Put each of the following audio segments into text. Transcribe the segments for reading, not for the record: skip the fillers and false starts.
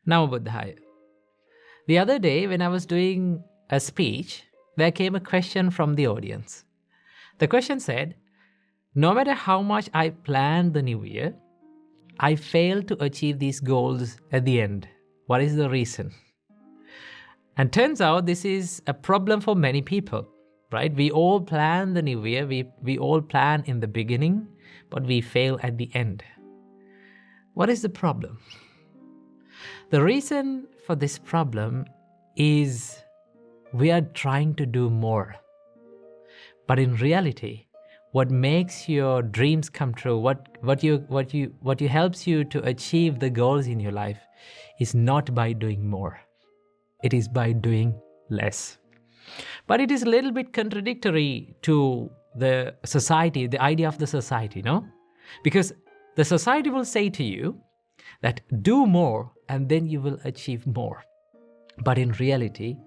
Now Buddhaya. The other day when I was doing a speech, there came a question from the audience. The question said, no matter how much I planned the new year, I failed to achieve these goals at the end. What is the reason? And turns out this is a problem for many people, right? We all plan the new year, we all plan in the beginning, but we fail at the end. What is the problem? The reason for this problem is we are trying to do more. But in reality, what makes your dreams come true, what helps you to achieve the goals in your life is not by doing more. It is by doing less. But it is a little bit contradictory to the society, the idea of the society, no? Because the society will say to you that do more and then you will achieve more. But in reality,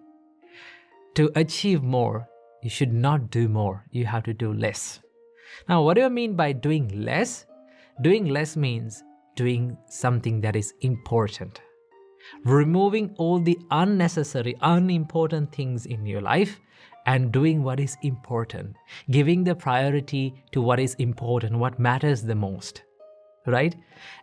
to achieve more, you should not do more. You have to do less. Now, what do I mean by doing less? Doing less means doing something that is important. Removing all the unnecessary, unimportant things in your life and doing what is important. Giving the priority to what is important, what matters the most, right?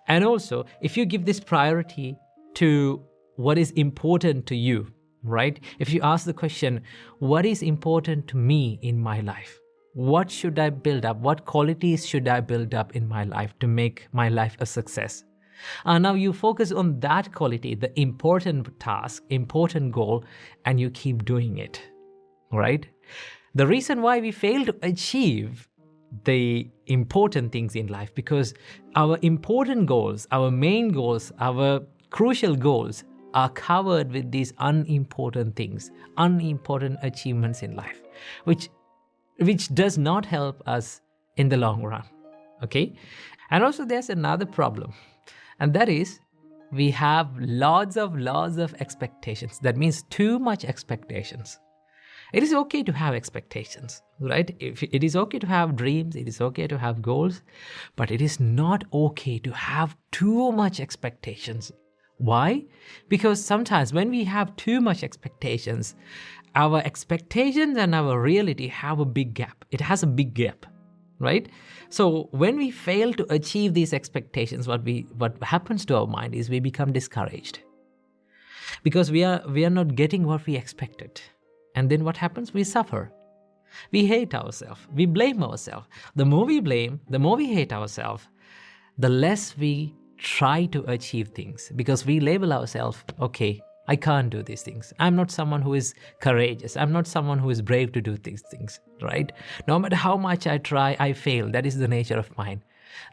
And also, if you give this priority to what is important to you, right? If you ask the question, what is important to me in my life? What should I build up? What qualities should I build up in my life to make my life a success? And now you focus on that quality, the important task, important goal, and you keep doing it, right? The reason why we fail to achieve the important things in life, because our important goals, our main goals, our crucial goals are covered with these unimportant things, unimportant achievements in life, which does not help us in the long run, okay? And also there's another problem, and that is we have lots of expectations. That means too much expectations. It is okay to have expectations, right? It is okay to have dreams, it is okay to have goals, but it is not okay to have too much expectations. Why? Because sometimes when we have too much expectations, our expectations and our reality have a big gap. It has a big gap, right? So when we fail to achieve these expectations, what happens to our mind is we become discouraged because we are not getting what we expected. And then what happens? We suffer. We hate ourselves. We blame ourselves. The more we blame, the more we hate ourselves, the less we try to achieve things, because we label ourselves, okay, I can't do these things. I'm not someone who is courageous. I'm not someone who is brave to do these things, right? No matter how much I try, I fail. That is the nature of mine.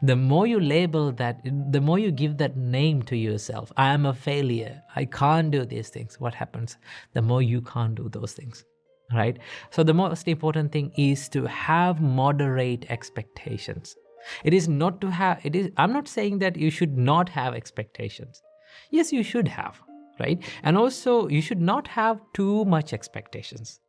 The more you label that, the more you give that name to yourself, I am a failure, I can't do these things, what happens? The more you can't do those things, right? So the most important thing is to have moderate expectations. It is not to have, I'm not saying that you should not have expectations. Yes, you should have, right? And also you should not have too much expectations,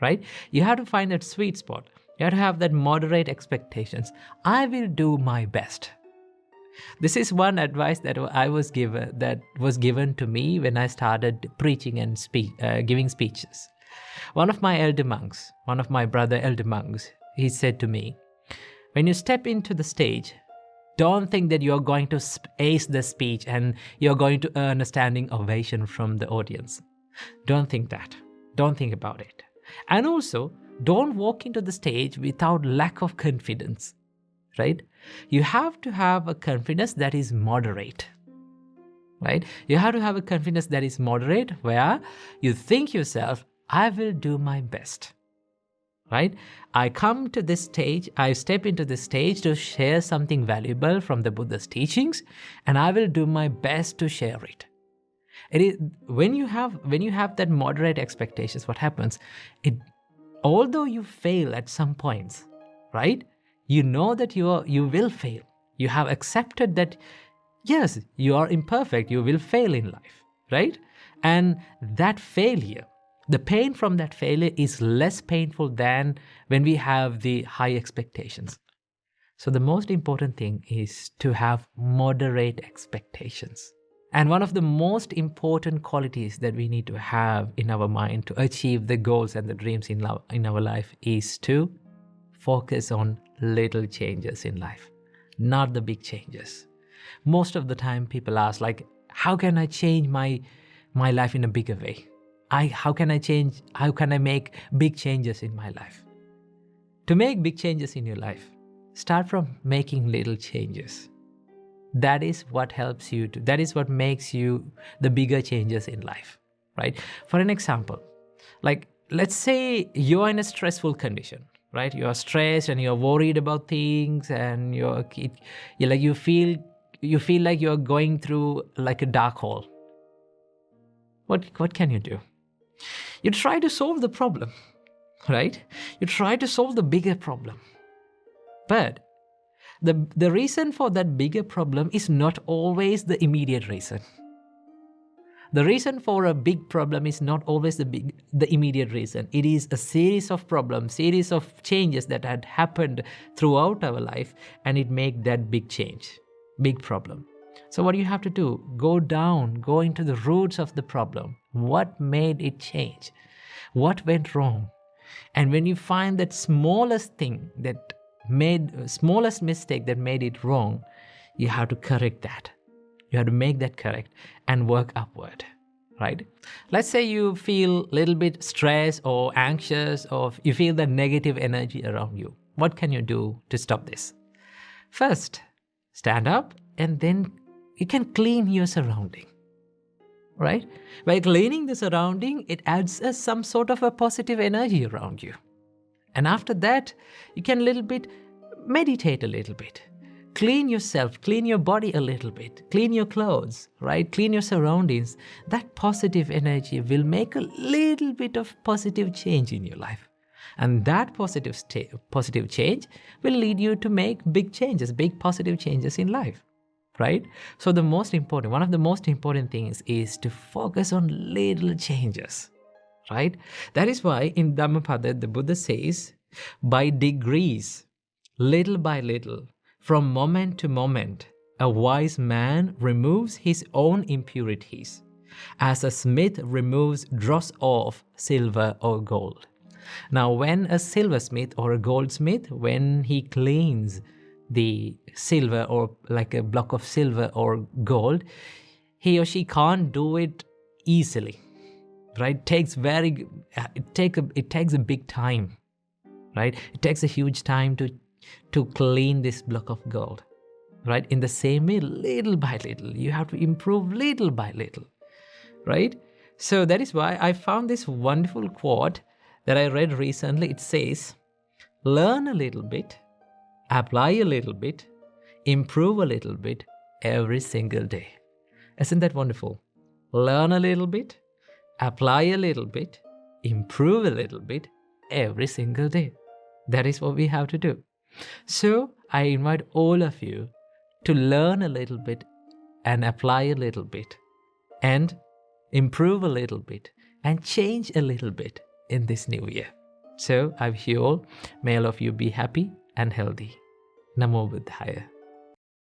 right? You have to find that sweet spot. You have to have that moderate expectations. I will do my best. This is one advice that was given to me when I started preaching and giving speeches. One of my brother elder monks, he said to me, when you step into the stage, don't think that you're going to ace the speech and you're going to earn a standing ovation from the audience. Don't think that. Don't think about it. And also, don't walk into the stage without lack of confidence, right? You have to have a confidence that is moderate, right? You have to have a confidence that is moderate where you think yourself, I will do my best, right? I come to this stage, I step into this stage to share something valuable from the Buddha's teachings, and I will do my best to share it. It is when you have that moderate expectations, what happens? Although you fail at some points, right? You know that you will fail. You have accepted that, yes, you are imperfect. You will fail in life, right? And that failure, the pain from that failure is less painful than when we have the high expectations. So the most important thing is to have moderate expectations. And one of the most important qualities that we need to have in our mind to achieve the goals and the dreams in our life is to focus on little changes in life, not the big changes. Most of the time people ask, like, how can I change my life in a bigger way? How can I make big changes in my life? To make big changes in your life, start from making little changes. That is what helps you that is what makes you the bigger changes in life, right? For an example, like, let's say you're in a stressful condition, right? You're stressed and you're worried about things, and you feel like you're going through like a dark hole. What can you do? You try to solve the problem, right? You try to solve the bigger problem. But the reason for that bigger problem is not always the immediate reason. The reason for a big problem is not always the immediate reason. It is a series of problems, series of changes that had happened throughout our life, and it made that big change, big problem. So what you have to do, go into the roots of the problem. What made it change? What went wrong? And when you find that smallest mistake that made it wrong, you have to correct that. You have to make that correct and work upward, right? Let's say you feel a little bit stressed or anxious, or you feel the negative energy around you. What can you do to stop this? First, stand up, and then you can clean your surrounding, right? By cleaning the surrounding, it adds some sort of a positive energy around you. And after that, you can meditate a little bit. Clean yourself, clean your body a little bit, clean your clothes, right? Clean your surroundings. That positive energy will make a little bit of positive change in your life. And that positive change will lead you to make big changes, big positive changes in life, right? So one of the most important things is to focus on little changes, right? That is why in Dhammapada, the Buddha says, by degrees, little by little, from moment to moment, a wise man removes his own impurities, as a smith removes dross of silver or gold. Now, when a silversmith or a goldsmith, when he cleans the silver or like a block of silver or gold, he or she can't do it easily, right? It takes a big time, right? It takes a huge time to clean this block of gold, right? In the same way, little by little, you have to improve little by little, right? So that is why I found this wonderful quote that I read recently. It says, learn a little bit, apply a little bit, improve a little bit every single day. Isn't that wonderful? Learn a little bit, apply a little bit, improve a little bit every single day. That is what we have to do. So I invite all of you to learn a little bit and apply a little bit and improve a little bit and change a little bit in this new year. So I wish you all, may all of you be happy and healthy. Namo Buddhaya.